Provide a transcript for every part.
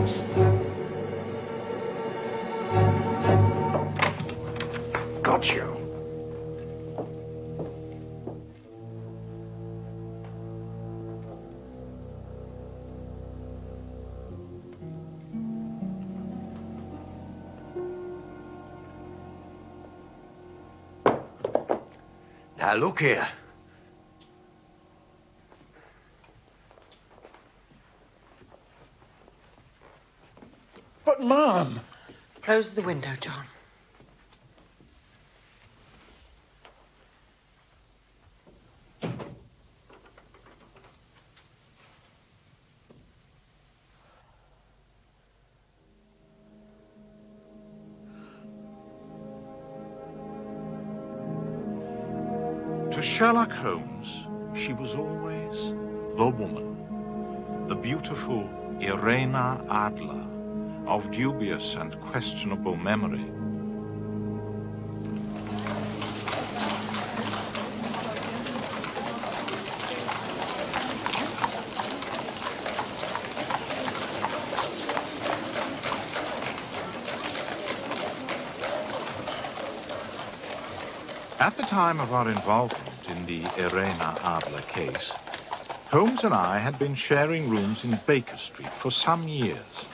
house. Got you. Now, look here. But, Mum... Close the window, John. To Sherlock Holmes, she was always the woman, the beautiful Irena Adler, of dubious and questionable memory. At the time of our involvement in the Irena Adler case, Holmes and I had been sharing rooms in Baker Street for some years.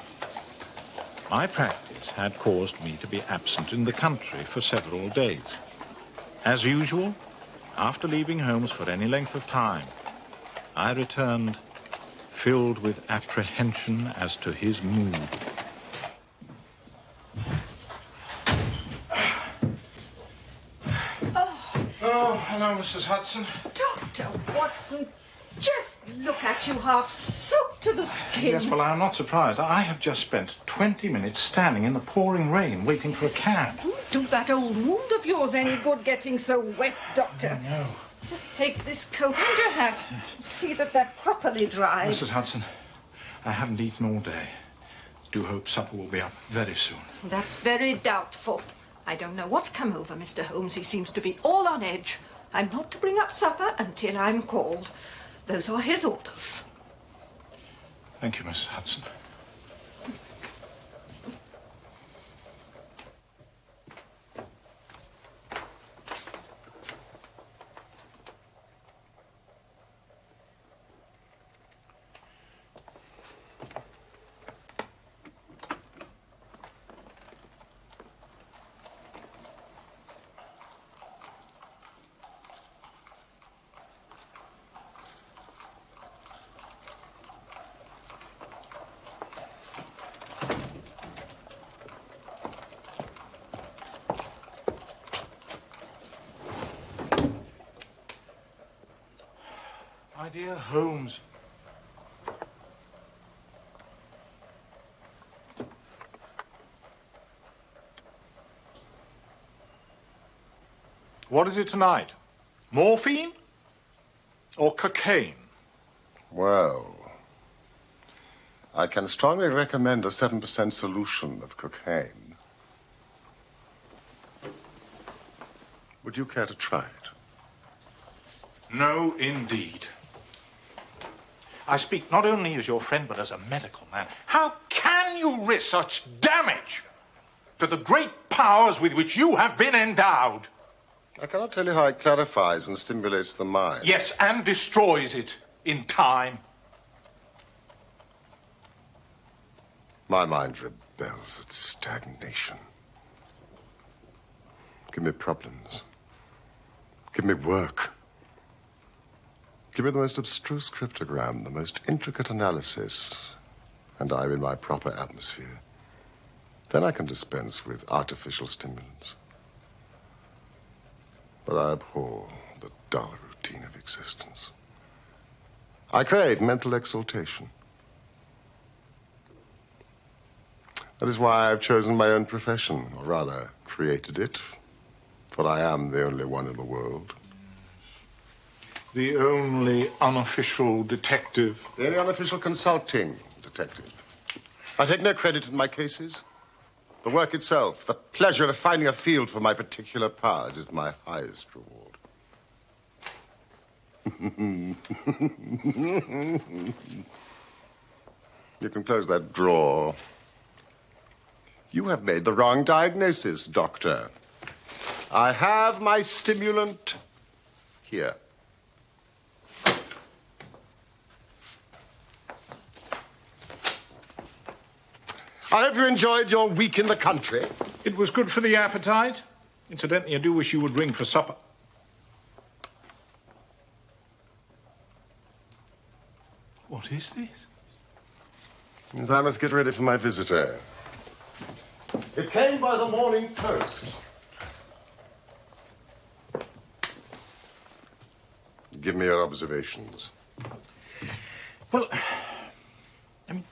My practice had caused me to be absent in the country for several days. As usual, after leaving Holmes for any length of time, I returned filled with apprehension as to his mood. Oh, hello, Mrs. Hudson. Dr. Watson, just look at you, half soaked to the skin. Yes, well, I'm not surprised. I have just spent 20 minutes standing in the pouring rain waiting for a cab. Won't do that old wound of yours any good getting so wet, Doctor. No. Just take this coat and your hat. See that they're properly dried. Mrs. Hudson, I haven't eaten all day. Do hope supper will be up very soon. That's very doubtful. I don't know what's come over Mr. Holmes. He seems to be all on edge. I'm not to bring up supper until I'm called. Those are his orders. Thank you, Mrs. Hudson. My dear Holmes. What is it tonight? Morphine? Or cocaine? Well, I can strongly recommend a 7% solution of cocaine. Would you care to try it? No, indeed. I speak not only as your friend, but as a medical man. How can you risk such damage to the great powers with which you have been endowed? I cannot tell you how it clarifies and stimulates the mind. Yes, and destroys it in time. My mind rebels at stagnation. Give me problems. Give me work. Give me the most abstruse cryptogram, the most intricate analysis, and I'm in my proper atmosphere. Then I can dispense with artificial stimulants. But I abhor the dull routine of existence. I crave mental exaltation. That is why I've chosen my own profession, or rather, created it, for I am the only one in the world. The only unofficial detective. The only unofficial consulting detective. I take no credit in my cases. The work itself, the pleasure of finding a field for my particular powers is my highest reward. You can close that drawer. You have made the wrong diagnosis, Doctor. I have my stimulant here. I hope you enjoyed your week in the country. It was good for the appetite. Incidentally, I do wish you would ring for supper. What is this? Yes, I must get ready for my visitor. It came by the morning post. Give me your observations. Well, I mean,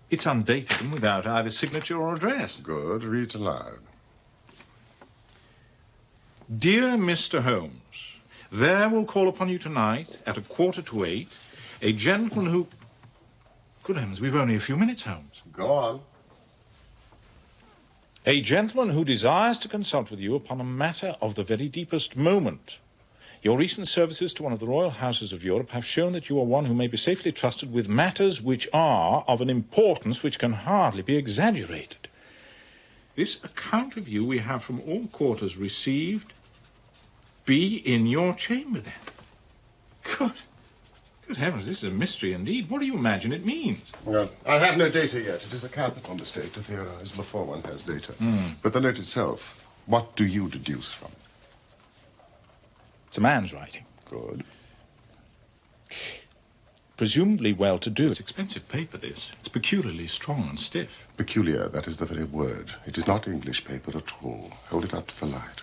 it's undated and without either signature or address. Good. Read aloud. Dear Mr. Holmes, there will call upon you tonight at 7:15 a gentleman who... Good heavens, we've only a few minutes, Holmes. Go on. A gentleman who desires to consult with you upon a matter of the very deepest moment. Your recent services to one of the royal houses of Europe have shown that you are one who may be safely trusted with matters which are of an importance which can hardly be exaggerated. This account of you we have from all quarters received. Be in your chamber, then. Good heavens, this is a mystery indeed. What do you imagine it means? Well, I have no data yet. It is a capital mistake to theorize before one has data. But the note itself, what do you deduce from it? It's a man's writing. Good. Presumably well-to-do. It's expensive paper, this. It's peculiarly strong and stiff. Peculiar, that is the very word. It is not English paper at all. Hold it up to the light.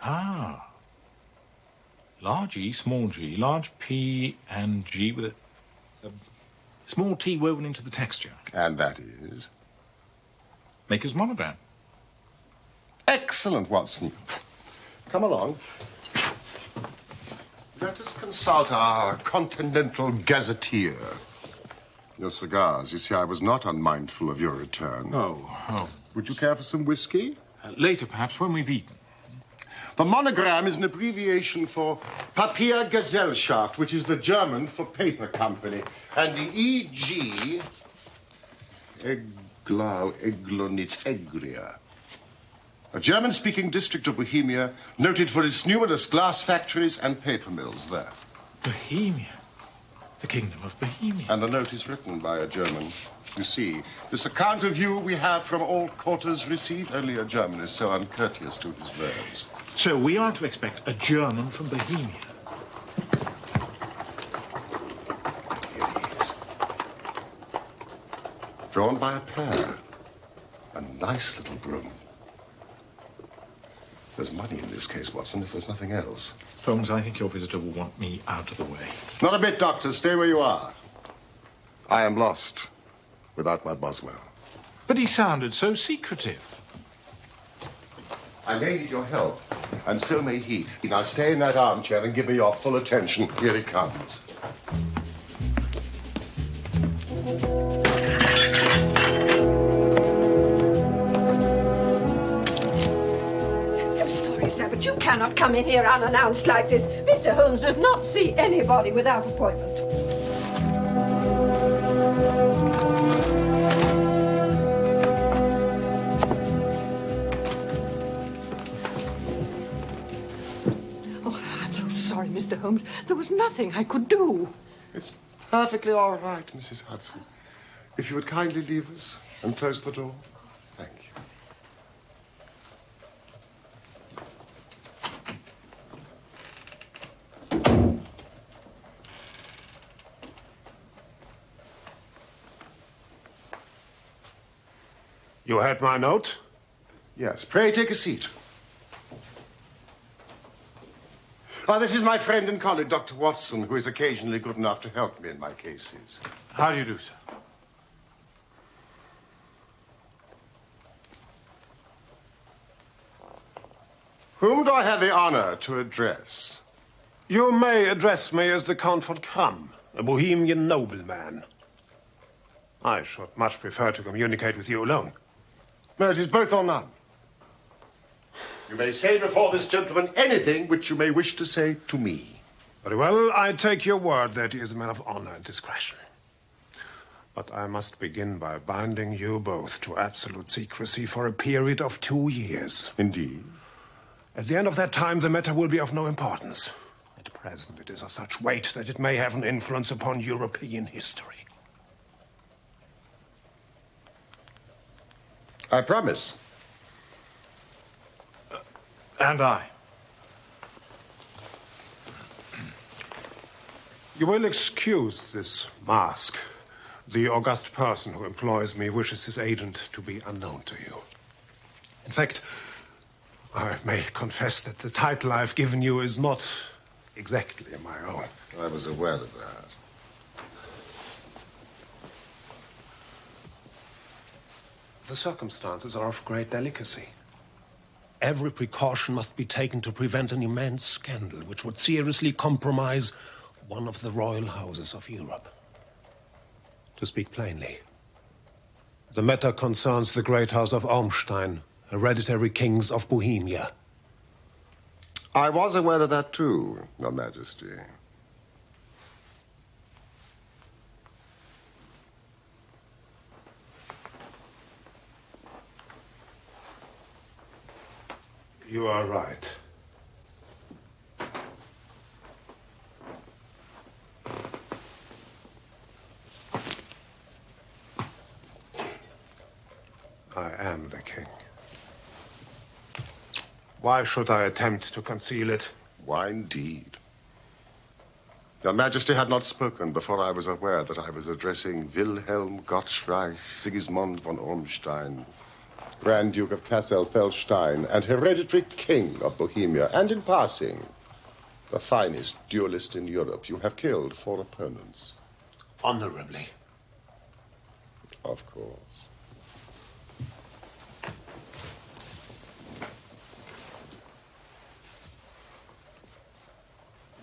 Ah. Large E, small g, large P and G with a small T woven into the texture. And that is? Maker's monogram. Excellent, Watson. Come along. Let us consult our continental gazetteer. Your cigars. You see, I was not unmindful of your return. Oh. Would you care for some whiskey? Later, perhaps, when we've eaten. The monogram is an abbreviation for Papiergesellschaft, which is the German for paper company. And the E.G. Eglonitz Egria. A German-speaking district of Bohemia, noted for its numerous glass factories and paper mills there. Bohemia? The kingdom of Bohemia. And the note is written by a German. You see, this account of you we have from all quarters received. Only a German is so uncourteous to his verbs. So we are to expect a German from Bohemia. Here he is. Drawn by a pair. A nice little broom. There's money in this case, Watson, if there's nothing else. Holmes, I think your visitor will want me out of the way. Not a bit, Doctor. Stay where you are. I am lost without my Boswell. But he sounded so secretive. I may need your help, and so may he. Now stay in that armchair and give me your full attention. Here he comes. I'm sorry, sir, but you cannot come in here unannounced like this. Mr. Holmes does not see anybody without appointment. Mr. Holmes, there was nothing I could do. It's perfectly all right, Mrs. Hudson. If you would kindly leave us and close the door. Thank you. You had my note? Yes. Pray take a seat. This is my friend and colleague, Dr. Watson, who is occasionally good enough to help me in my cases. How do you do, sir? Whom do I have the honor to address? You may address me as the Count von Kramm, a Bohemian nobleman. I should much prefer to communicate with you alone. No, it is both or none. You may say before this gentleman anything which you may wish to say to me. Very well, I take your word that he is a man of honor and discretion. But I must begin by binding you both to absolute secrecy for a period of 2 years. Indeed. At the end of that time, the matter will be of no importance. At present, it is of such weight that it may have an influence upon European history. I promise. And I. You will excuse this mask. The august person who employs me wishes his agent to be unknown to you. In fact, I may confess that the title I've given you is not exactly my own. I was aware of that. The circumstances are of great delicacy. Every precaution must be taken to prevent an immense scandal which would seriously compromise one of the royal houses of Europe. To speak plainly, the matter concerns the great house of Ormstein, hereditary kings of Bohemia. I was aware of that too, Your Majesty. You are right. I am the king. Why should I attempt to conceal it? Why indeed? Your Majesty had not spoken before I was aware that I was addressing Wilhelm Gottschalk Sigismund von Ormstein, Grand Duke of Kassel-Felstein and hereditary king of Bohemia, and in passing, the finest duelist in Europe. You have killed 4 opponents. Honorably. Of course.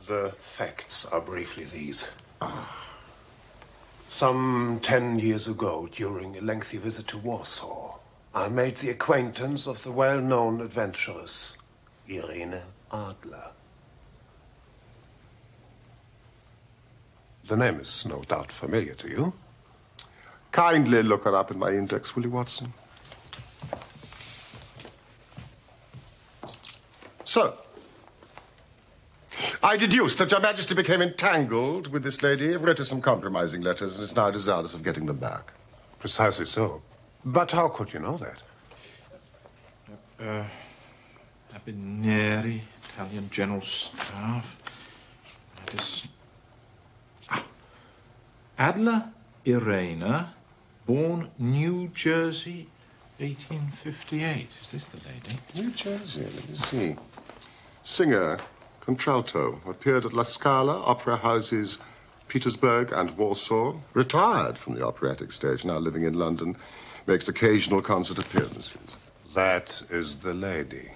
The facts are briefly these. Some 10 years ago, during a lengthy visit to Warsaw, I made the acquaintance of the well-known adventuress, Irene Adler. The name is no doubt familiar to you. Kindly look her up in my index, will you, Watson? So, I deduce that Your Majesty became entangled with this lady, wrote her some compromising letters, and is now desirous of getting them back. Precisely so. But how could you know that? Abineri, Italian General Staff. Adler Irena, born New Jersey, 1858. Is this the lady? New Jersey, let me see. Singer, contralto, appeared at La Scala, opera houses Petersburg and Warsaw. Retired from the operatic stage, now living in London. Makes occasional concert appearances. That is the lady.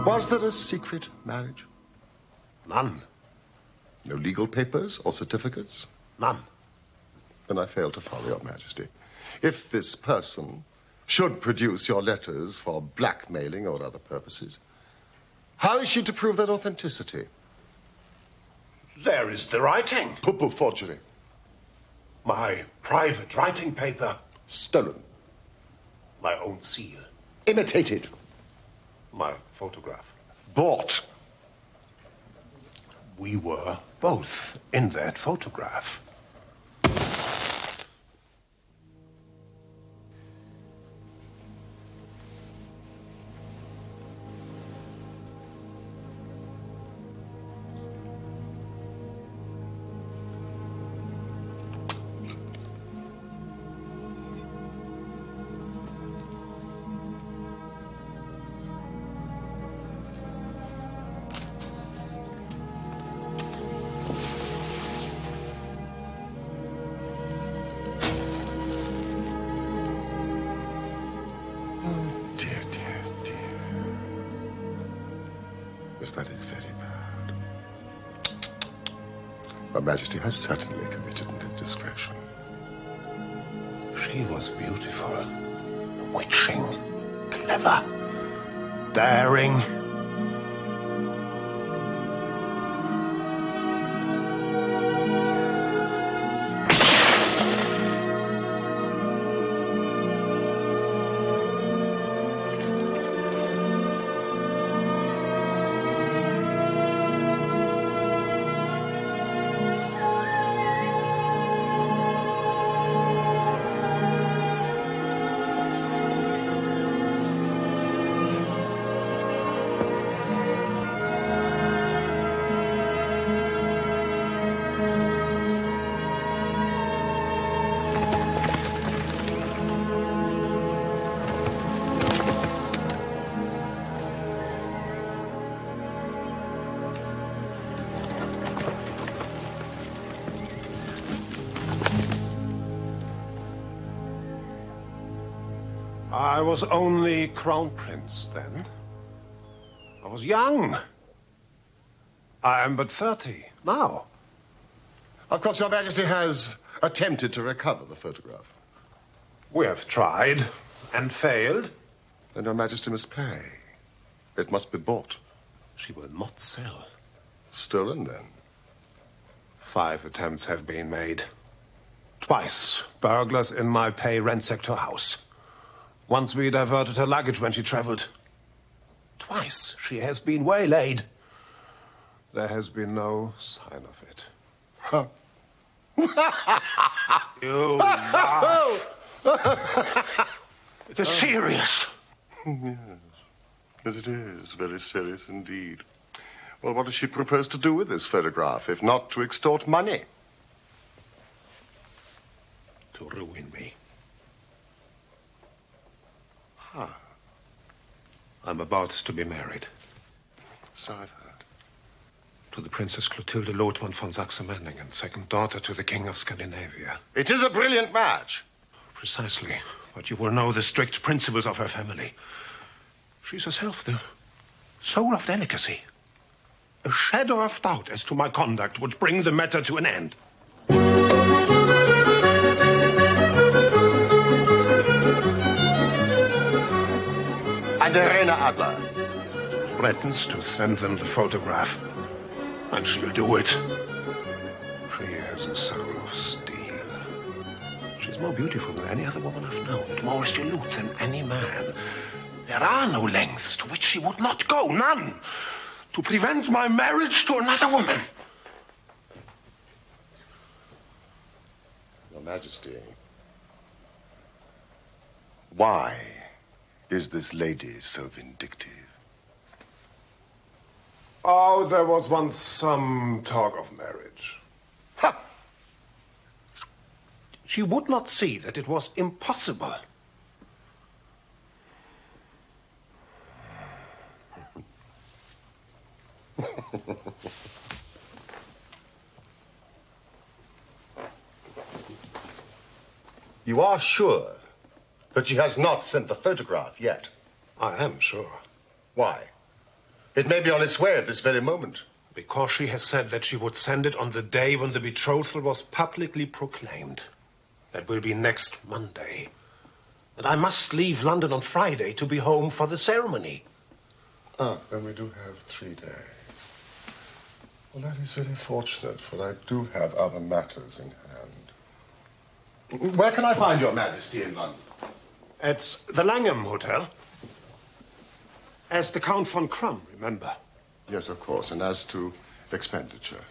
Was there a secret marriage? None. No legal papers or certificates? None. Then I fail to follow, Your Majesty. If this person should produce your letters for blackmailing or other purposes, how is she to prove their authenticity? There is the writing. Poo-poo forgery. My private writing paper. Stolen. My own seal. Imitated. My photograph. Bought. We were both in that photograph. that is very bad. Her Majesty has certainly committed an indiscretion. She was beautiful, bewitching, clever, daring. I was only Crown Prince then. I was young. I am but 30 now. Of course, Your Majesty has attempted to recover the photograph. We have tried and failed. Then Your Majesty must pay. It must be bought. She will not sell. Stolen, then? 5 attempts have been made. Twice, burglars in my pay ransacked her house. Once we diverted her luggage when she traveled. Twice she has been waylaid. There has been no sign of it. Huh. You lie. It is serious. Yes. Yes, it is. Very serious indeed. Well, what does she propose to do with this photograph, if not to extort money? To ruin me. Huh. I'm about to be married. So I've heard. To the Princess Clotilde Lothman von Saxe-Meiningen, second daughter to the King of Scandinavia. It is a brilliant match. Precisely. But you will know the strict principles of her family. She's herself the soul of delicacy. A shadow of doubt as to my conduct would bring the matter to an end. And Irena Adler Threatens to send them the photograph. And she'll do it. She has a soul of steel. She's more beautiful than any other woman I've known, and more resolute than any man. There are no lengths to which she would not go, none, to prevent my marriage to another woman. Your Majesty, why is this lady so vindictive? Oh, there was once some talk of marriage. Ha! She would not see that it was impossible. You are sure that she has not sent the photograph yet? I am sure. Why? It may be on its way at this very moment. Because she has said that she would send it on the day when the betrothal was publicly proclaimed. That will be next Monday. And I must leave London on Friday to be home for the ceremony. Ah, then we do have 3 days. Well, that is very fortunate, for I do have other matters in hand. Where can I find Your Majesty in London? It's the Langham Hotel. As the Count von Krumm, remember? Yes, of course. And as to expenditure?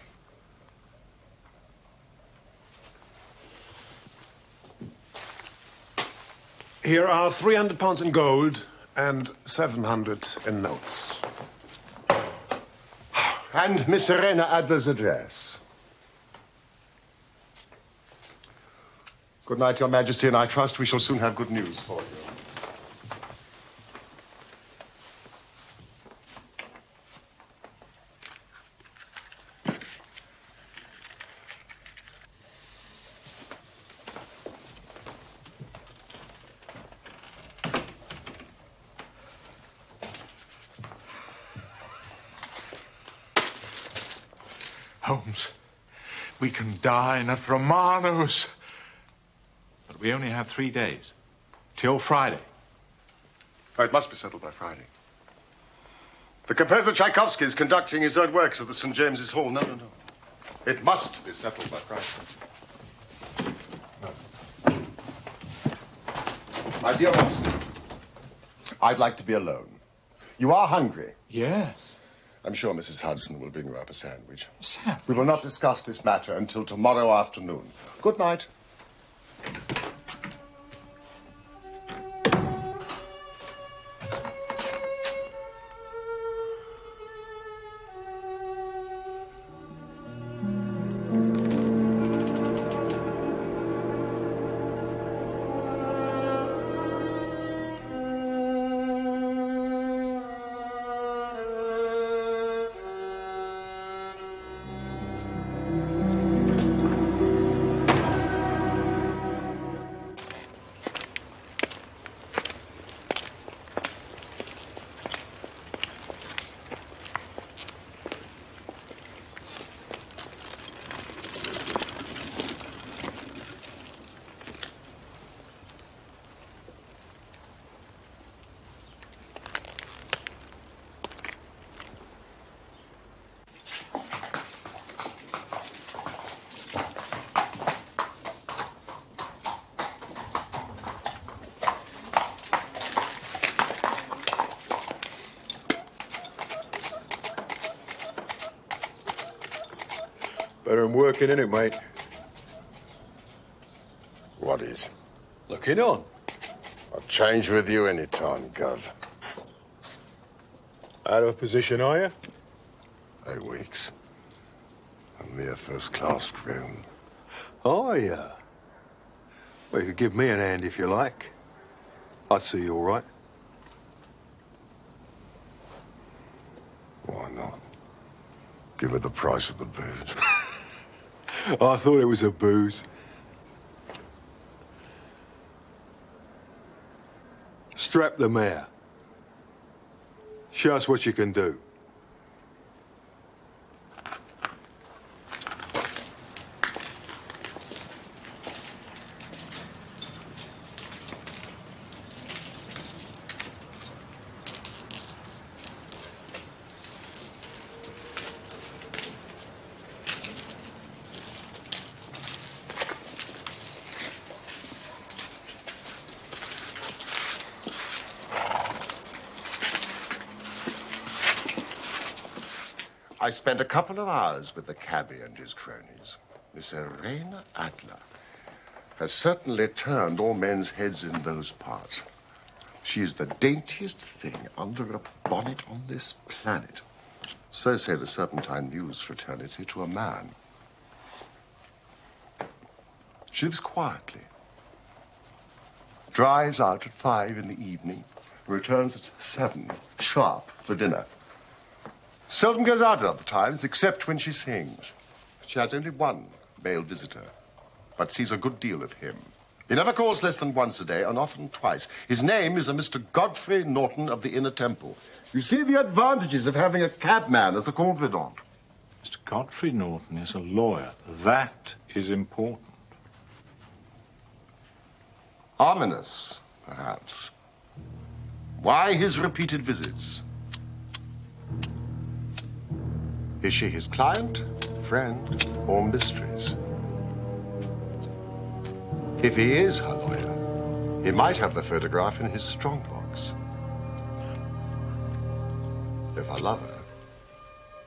Here are £300 in gold and 700 in notes. And Miss Irena Adler's address. Good night, Your Majesty, and I trust we shall soon have good news for you. Holmes, we can dine at Romano's. But we only have 3 days. Till Friday. Oh, it must be settled by Friday. The composer Tchaikovsky is conducting his own works at the St. James's Hall. No. It must be settled by Friday. My dear Watson, I'd like to be alone. You are hungry. Yes. I'm sure Mrs. Hudson will bring you up a sandwich. Sandwich? We will not discuss this matter until tomorrow afternoon. Good night. Better than working, innit, mate? What is? Looking on. I'll change with you any time, Gov. Out of position, are you? 8 weeks. A mere first-class groom. Are you? Well, you could give me an hand if you like. I'd see you all right. Why not? Give her the price of the booze. I thought it was a booze. Strap the mare. Show us what you can do. I spent a couple of hours with the cabbie and his cronies. Miss Irena Adler has certainly turned all men's heads in those parts. She is the daintiest thing under a bonnet on this planet. So say the Serpentine News fraternity to a man. She lives quietly. Drives out at 5 in the evening, returns at 7, sharp, for dinner. Seldom goes out at other times, except when she sings. She has only one male visitor, but sees a good deal of him. He never calls less than once a day, and often twice. His name is a Mr. Godfrey Norton of the Inner Temple. You see the advantages of having a cabman as a confidant. Mr. Godfrey Norton is a lawyer. That is important. Ominous, perhaps. Why his repeated visits? Is she his client, friend, or mistress? If he is her lawyer, he might have the photograph in his strongbox. If her lover,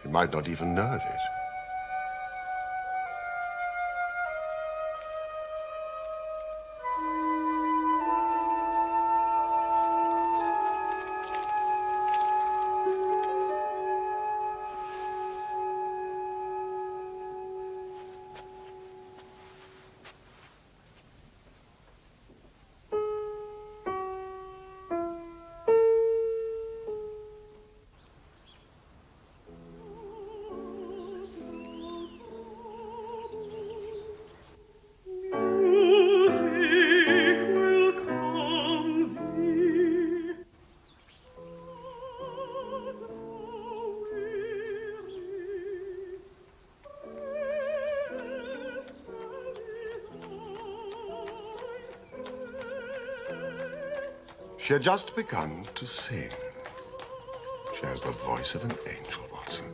he might not even know of it. She had just begun to sing. She has the voice of an angel, Watson,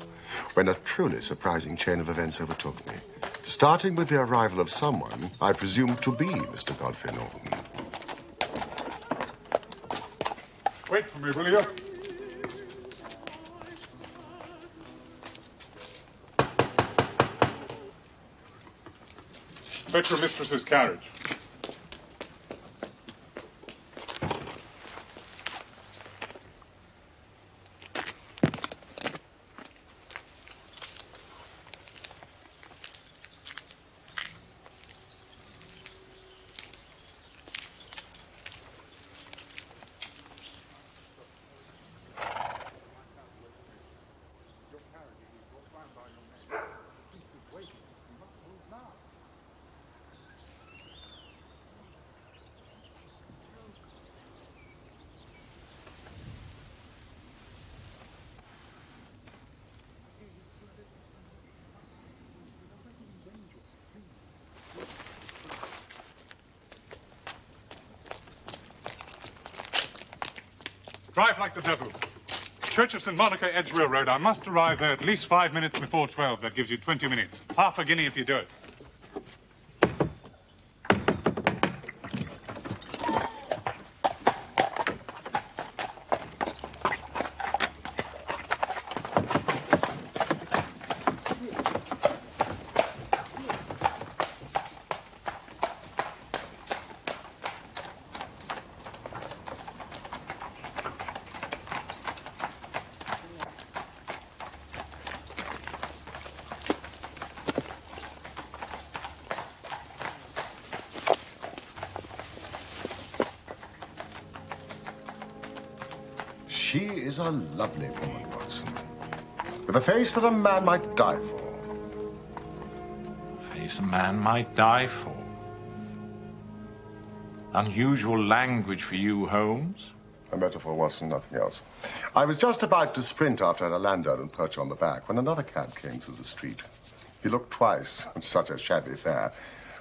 when a truly surprising chain of events overtook me, starting with the arrival of someone I presumed to be Mr. Godfrey Norton. Wait for me, will you? Fetch your mistress's carriage. Drive like the devil. Church of St. Monica, Edge Railroad. I must arrive there at least 5 minutes before 12. That gives you 20 minutes. Half a guinea if you do it. She is a lovely woman, Watson, with a face that a man might die for. A face a man might die for. Unusual language for you, Holmes. A metaphor, Watson, nothing else. I was just about to sprint after a landau and perch on the back when another cab came through the street. He looked twice, such a shabby fare.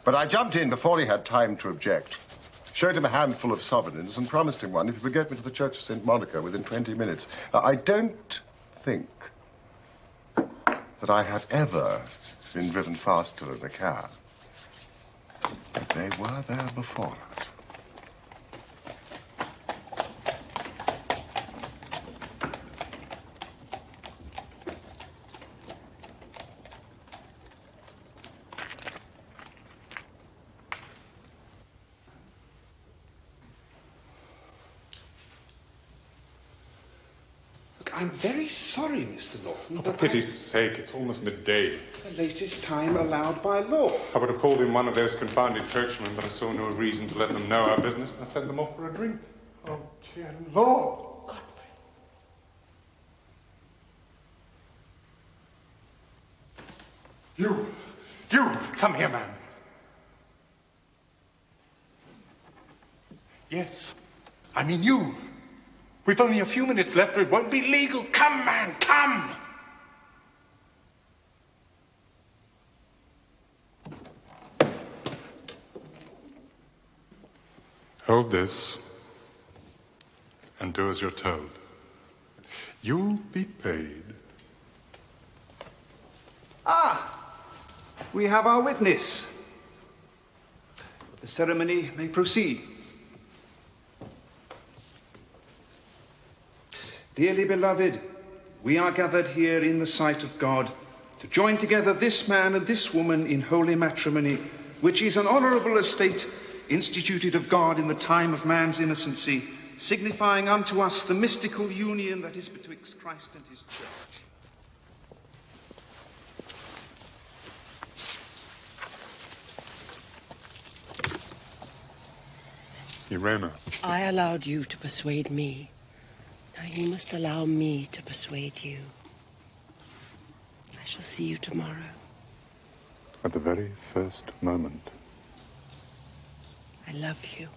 But I jumped in before he had time to object. Showed him a handful of sovereigns and promised him one if he would get me to the Church of St. Monica within 20 minutes. Now, I don't think that I have ever been driven faster in a cab. But they were there before us. I'm very sorry, Mr. Norton. For pity's sake, it's almost midday. The latest time allowed by law. I would have called in one of those confounded churchmen, but I saw no reason to let them know our business, and I sent them off for a drink. Oh, dear Lord. Godfrey. You, come here, man. Yes, I mean you. We've only a few minutes left, or it won't be legal. Come, man, come! Hold this, and do as you're told. You'll be paid. Ah! We have our witness. The ceremony may proceed. Dearly beloved, we are gathered here in the sight of God to join together this man and this woman in holy matrimony, which is an honourable estate instituted of God in the time of man's innocency, signifying unto us the mystical union that is betwixt Christ and his church. Irena. I allowed you to persuade me. Now you must allow me to persuade you. I shall see you tomorrow. At the very first moment. I love you.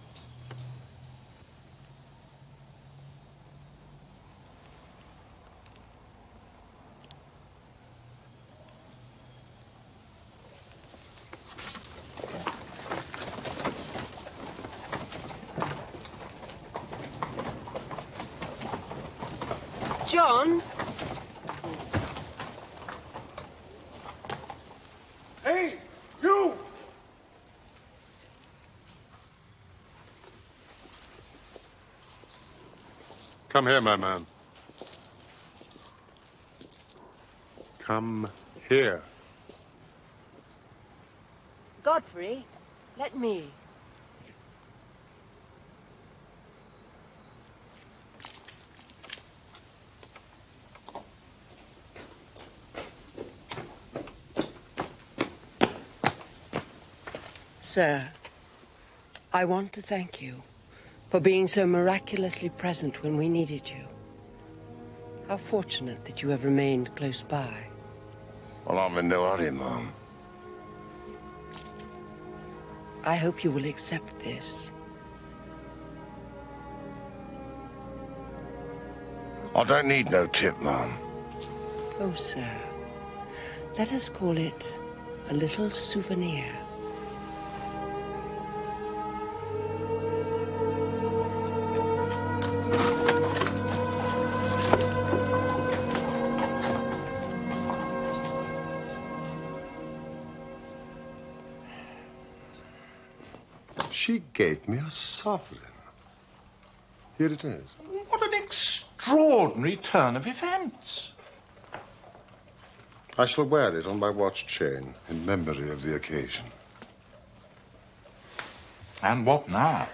John? Hey, you! Come here, my man. Come here. Godfrey, let me. Sir, I want to thank you for being so miraculously present when we needed you. How fortunate that you have remained close by. Well, I'm in no hurry, Mom. I hope you will accept this. I don't need no tip, Mom. Oh, sir, let us call it a little souvenir. She gave me a sovereign. Here it is. What an extraordinary turn of events. I shall wear it on my watch chain in memory of the occasion. And what now?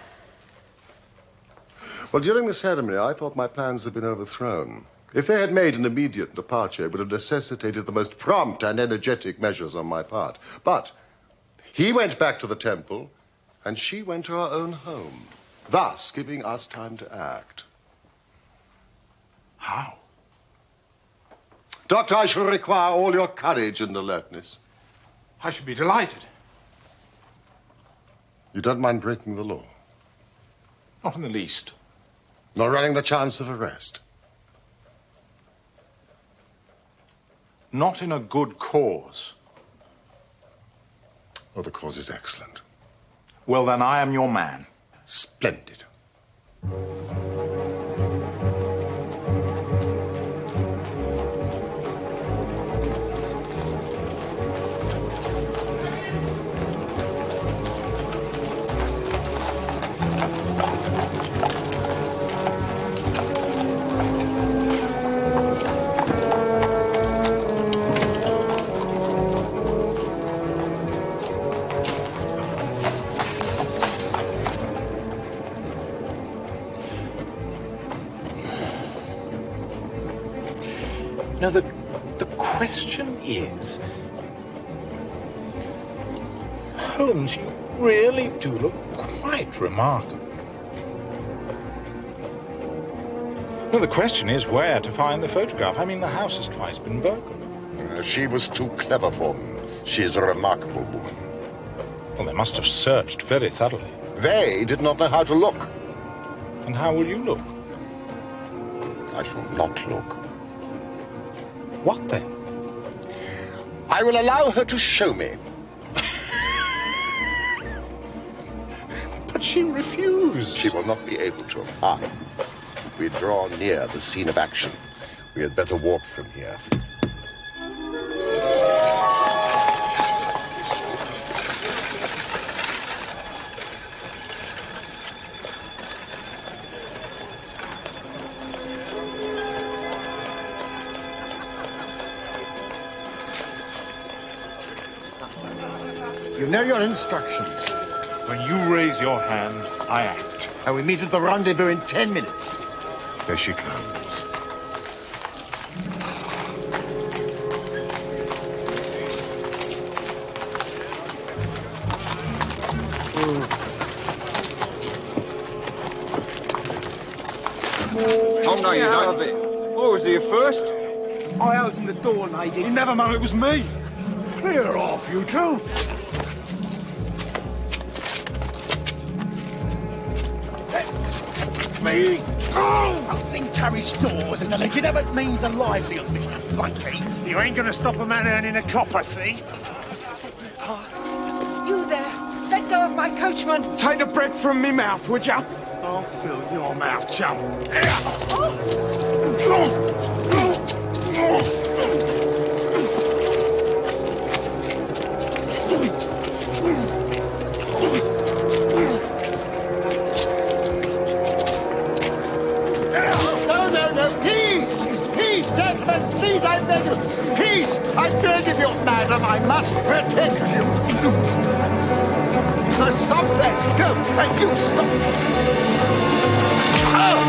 Well, during the ceremony, I thought my plans had been overthrown. If they had made an immediate departure, it would have necessitated the most prompt and energetic measures on my part. But he went back to the temple, and she went to her own home, thus giving us time to act. How? Doctor, I shall require all your courage and alertness. I should be delighted. You don't mind breaking the law? Not in the least. Nor running the chance of arrest? Not in a good cause. Oh, the cause is excellent. Well, then I am your man. Splendid. Now, the question is, Holmes, you really do look quite remarkable. No, the question is where to find the photograph. I mean, the house has twice been burgled. She was too clever for them. She is a remarkable woman. Well, they must have searched very thoroughly. They did not know how to look. And how will you look? I shall not look. What then? I will allow her to show me. But she refused. She will not be able to. We draw near the scene of action. We had better walk from here. You know your instructions. When you raise your hand, I act. And we meet at the rendezvous in 10 minutes. There she comes. Oh, no, you don't have it. I was here first. I opened the door, lady. You never know it was me. Clear off, you two. Me. Oh! Nothing carries doors as a legitimate means of livelihood, Mr. Funky. You ain't gonna stop a man earning a copper, see? Pass. You there. Let go of my coachman. Take the bread from me mouth, would ya? I'll fill your mouth, chum. Oh. silence, please, I beg you. Peace, I beg of you, madam. I must protect you. So stop that. Go, and you stop. Oh!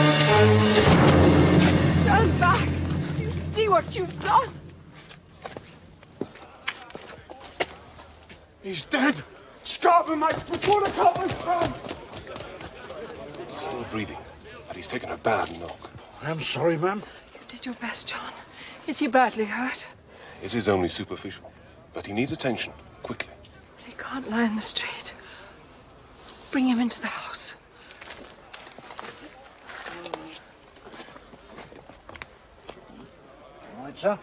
Stand back. You see what you've done? He's dead. Stop him, before the coppers come. He's still breathing, but he's taken a bad knock. I'm sorry, ma'am. You did your best, John. Is he badly hurt? It is only superficial, but he needs attention, quickly. He can't lie in the street. Bring him into the house. All right, sir.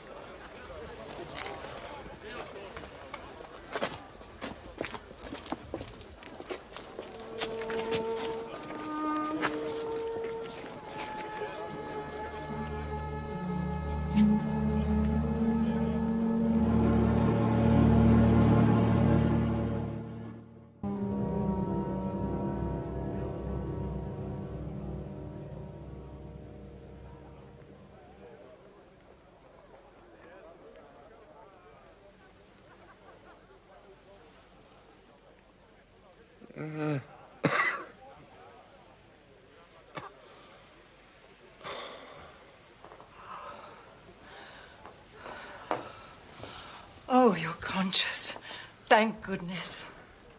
Oh, you're conscious. Thank goodness.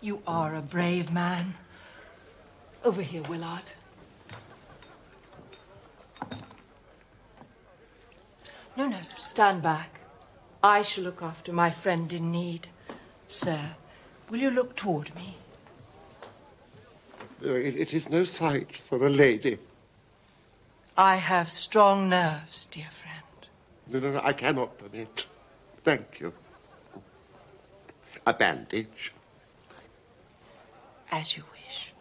You are a brave man. Over here, Willard. No, stand back. I shall look after my friend in need. Sir, will you look toward me? It is no sight for a lady. I have strong nerves, dear friend. No, I cannot permit. Thank you. A bandage. As you wish.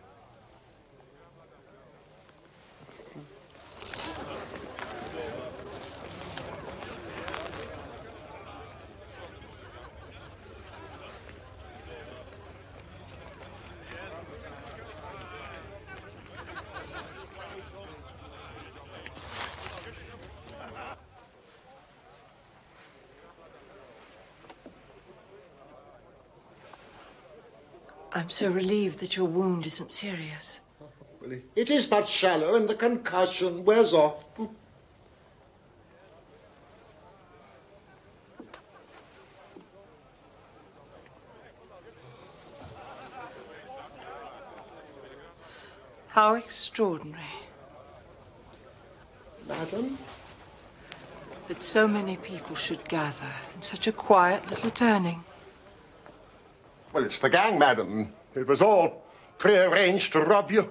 I'm so relieved that your wound isn't serious. Well, it is but shallow, and the concussion wears off. How extraordinary. Madam? That so many people should gather in such a quiet little turning. Well, it's the gang, madam. It was all prearranged to rob you.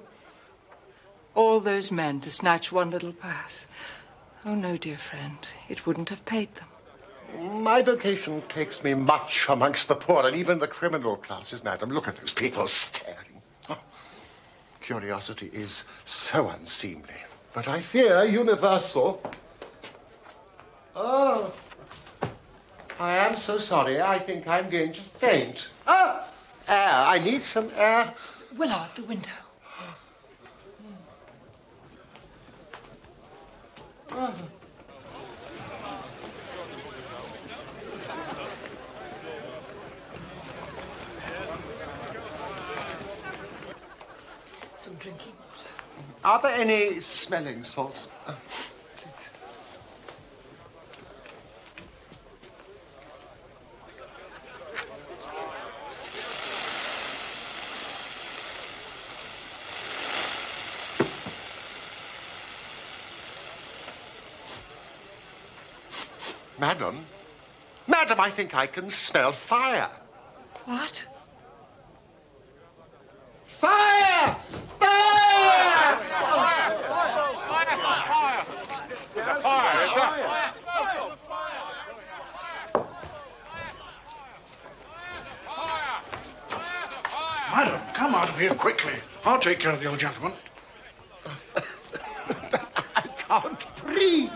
All those men to snatch one little purse. Oh, no, dear friend. It wouldn't have paid them. My vocation takes me much amongst the poor and even the criminal classes, madam. Look at those people staring. Oh, curiosity is so unseemly. But I fear universal. Oh. I am so sorry. I think I'm going to faint. Ah! Air. I need some air. Willard, the window. Oh. Some drinking water. Are there any smelling salts? Madam? Madam, I think I can smell fire. What? Fire! Fire! Madam, come out of here quickly. I'll take care of the old gentleman. I can't breathe.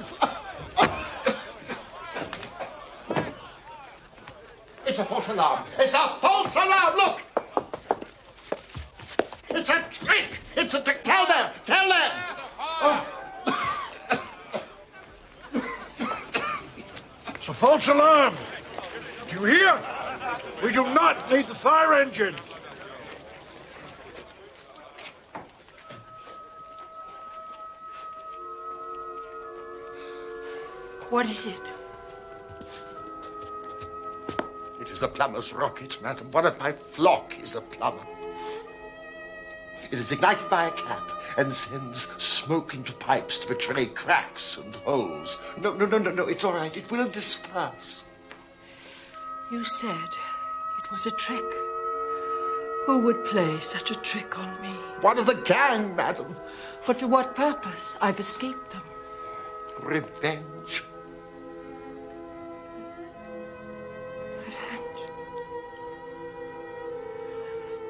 It's a false alarm. It's a false alarm. Look. It's a trick. It's a trick. Tell them. Tell them. Oh. It's a false alarm. Do you hear? We do not need the fire engine. What is it? It is a plumber's rocket, madam. One of my flock is a plumber. It is ignited by a cap and sends smoke into pipes to betray cracks and holes. No, it's all right. It will disperse. You said it was a trick. Who would play such a trick on me? One of the gang, madam. But to what purpose? I've escaped them. Revenge. Revenge.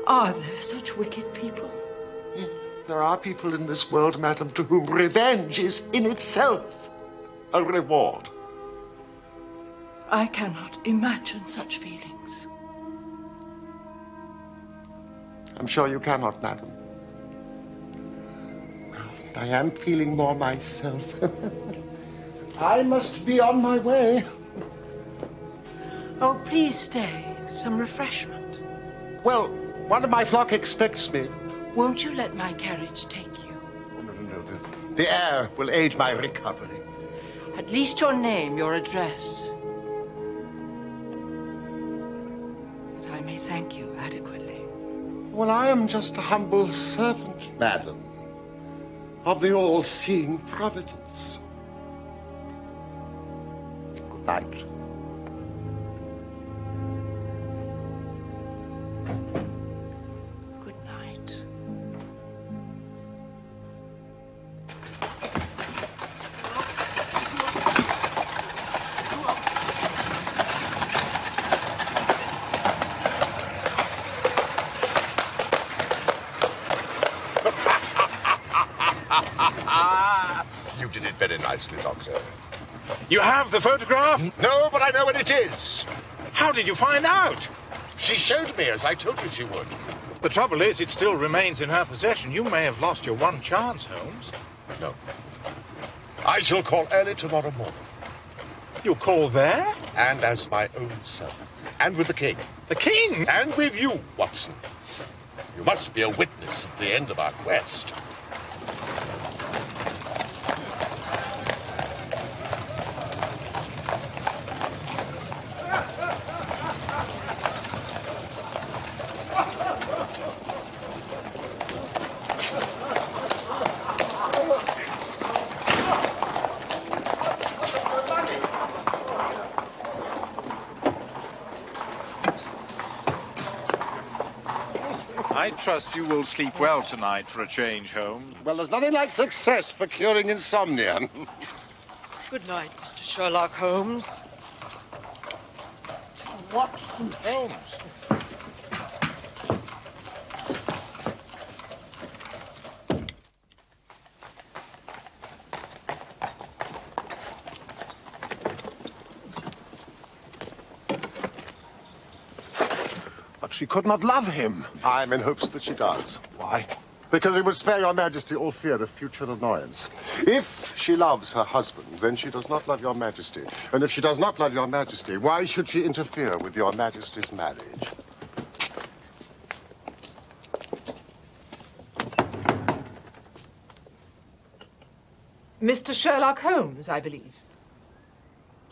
Are there such wicked people? Yes, there are people in this world, madam, to whom revenge is in itself a reward. I cannot imagine such feelings. I'm sure you cannot, madam. I am feeling more myself. I must be on my way. Oh, please stay. Some refreshment. Well, one of my flock expects me. Won't you let my carriage take you? No. The air will aid my recovery. At least your name, your address. That I may thank you adequately. Well, I am just a humble servant, madam, of the all-seeing Providence. Good night. Good night. You did it very nicely, Doctor. You have the photograph? No, but I know what it is. How did you find out? She showed me, as I told you she would. The trouble is, it still remains in her possession. You may have lost your one chance, Holmes. No. I shall call early tomorrow morning. You'll call there? And as my own self. And with the king. The king? And with you, Watson. You must be a witness at the end of our quest. I trust you will sleep well tonight for a change, Holmes. Well, there's nothing like success for curing insomnia. Good night, Mr. Sherlock Holmes. Watson. Holmes. But she could not love him. I'm in hopes that she does. Why? Because it would spare your majesty all fear of future annoyance. If she loves her husband, then she does not love your majesty. And if she does not love your majesty, why should she interfere with your majesty's marriage? Mr. Sherlock Holmes, I believe.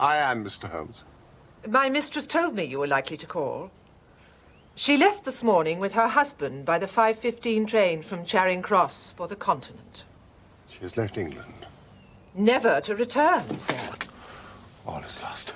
I am Mr. Holmes. My mistress told me you were likely to call. She left this morning with her husband by the 5:15 train from Charing Cross for the continent. She has left England. Never to return, sir. All is lost.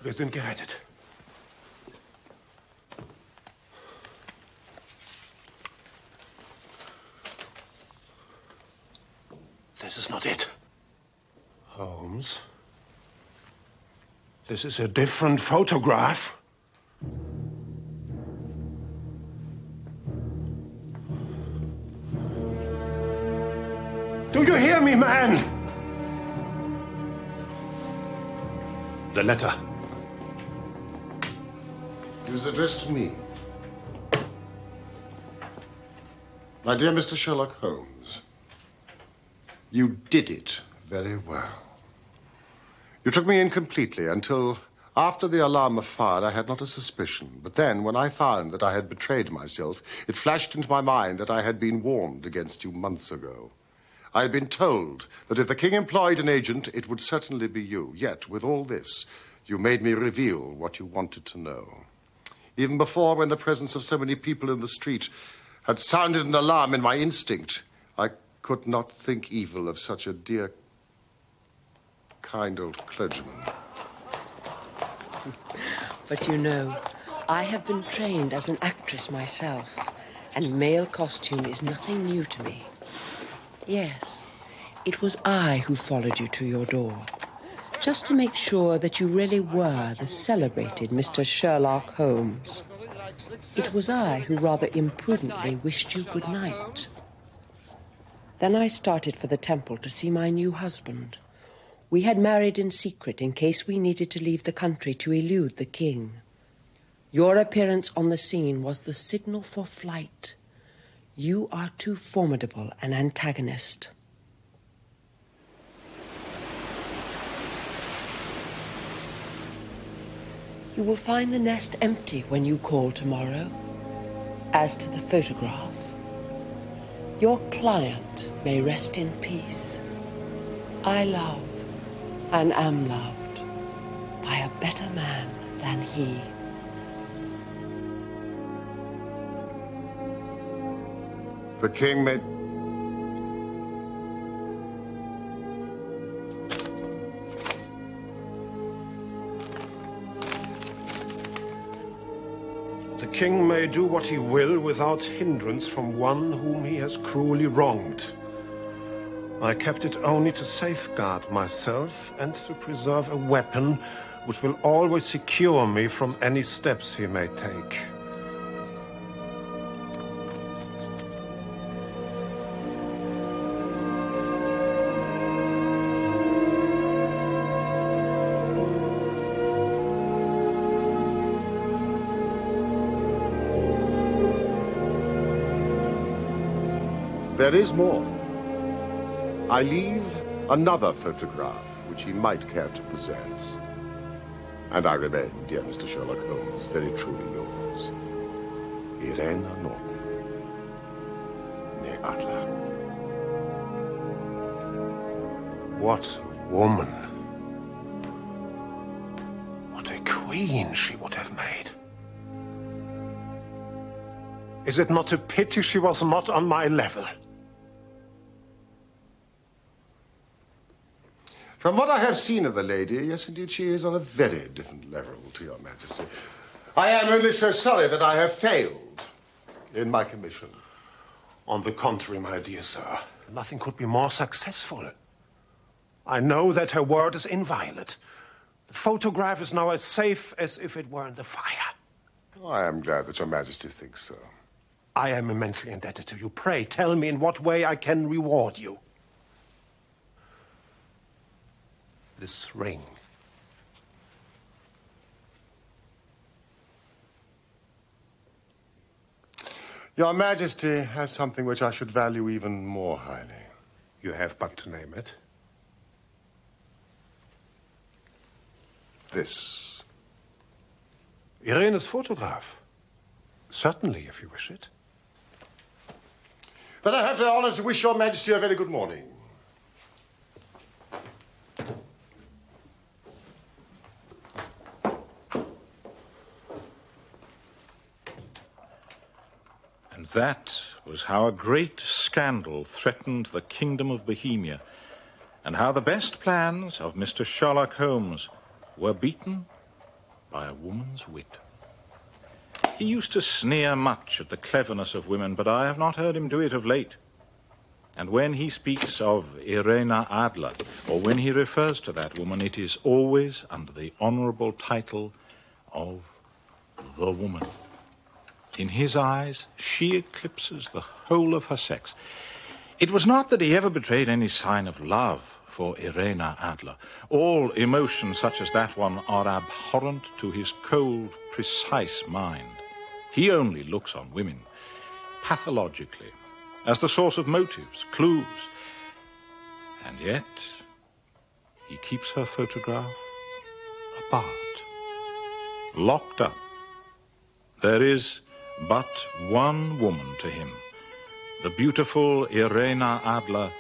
Wir sind gerettet. This is not it. Holmes? This is a different photograph. Do you hear me, man? The letter. It is addressed to me. My dear Mr. Sherlock Holmes, you did it very well. You took me in completely until after the alarm was fired, I had not a suspicion. But then, when I found that I had betrayed myself, it flashed into my mind that I had been warned against you months ago. I had been told that if the king employed an agent, it would certainly be you. Yet, with all this, you made me reveal what you wanted to know. Even before, when the presence of so many people in the street had sounded an alarm in my instinct, I could not think evil of such a dear, kind old clergyman. But you know, I have been trained as an actress myself, and male costume is nothing new to me. Yes, it was I who followed you to your door, just to make sure that you really were the celebrated Mr. Sherlock Holmes. It was I who rather imprudently wished you good night. Then I started for the temple to see my new husband. We had married in secret in case we needed to leave the country to elude the king. Your appearance on the scene was the signal for flight. You are too formidable an antagonist. You will find the nest empty when you call tomorrow. As to the photograph, your client may rest in peace. I love and am loved by a better man than he. The king may... The king may do what he will without hindrance from one whom he has cruelly wronged. I kept it only to safeguard myself and to preserve a weapon which will always secure me from any steps he may take. There is more. I leave another photograph which he might care to possess. And I remain, dear Mr. Sherlock Holmes, very truly yours, Irena Norton, née Adler. What a woman. What a queen she would have made. Is it not a pity she was not on my level? From what I have seen of the lady, yes, indeed, she is on a very different level to your Majesty. I am only so sorry that I have failed in my commission. On the contrary, my dear sir, nothing could be more successful. I know that her word is inviolate. The photograph is now as safe as if it were in the fire. Oh, I am glad that your Majesty thinks so. I am immensely indebted to you. Pray, tell me in what way I can reward you. This ring. Your Majesty has something which I should value even more highly. You have but to name it. This. Irene's photograph. Certainly, if you wish it. Then I have the honor to wish your Majesty a very good morning. And that was how a great scandal threatened the kingdom of Bohemia, and how the best plans of Mr. Sherlock Holmes were beaten by a woman's wit. He used to sneer much at the cleverness of women, but I have not heard him do it of late. And when he speaks of Irena Adler, or when he refers to that woman, it is always under the honorable title of the woman. In his eyes, she eclipses the whole of her sex. It was not that he ever betrayed any sign of love for Irena Adler. All emotions such as that one are abhorrent to his cold, precise mind. He only looks on women pathologically, as the source of motives, clues. And yet, he keeps her photograph apart, locked up. There is but one woman to him, the beautiful Irena Adler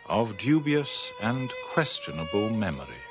of dubious and questionable memory.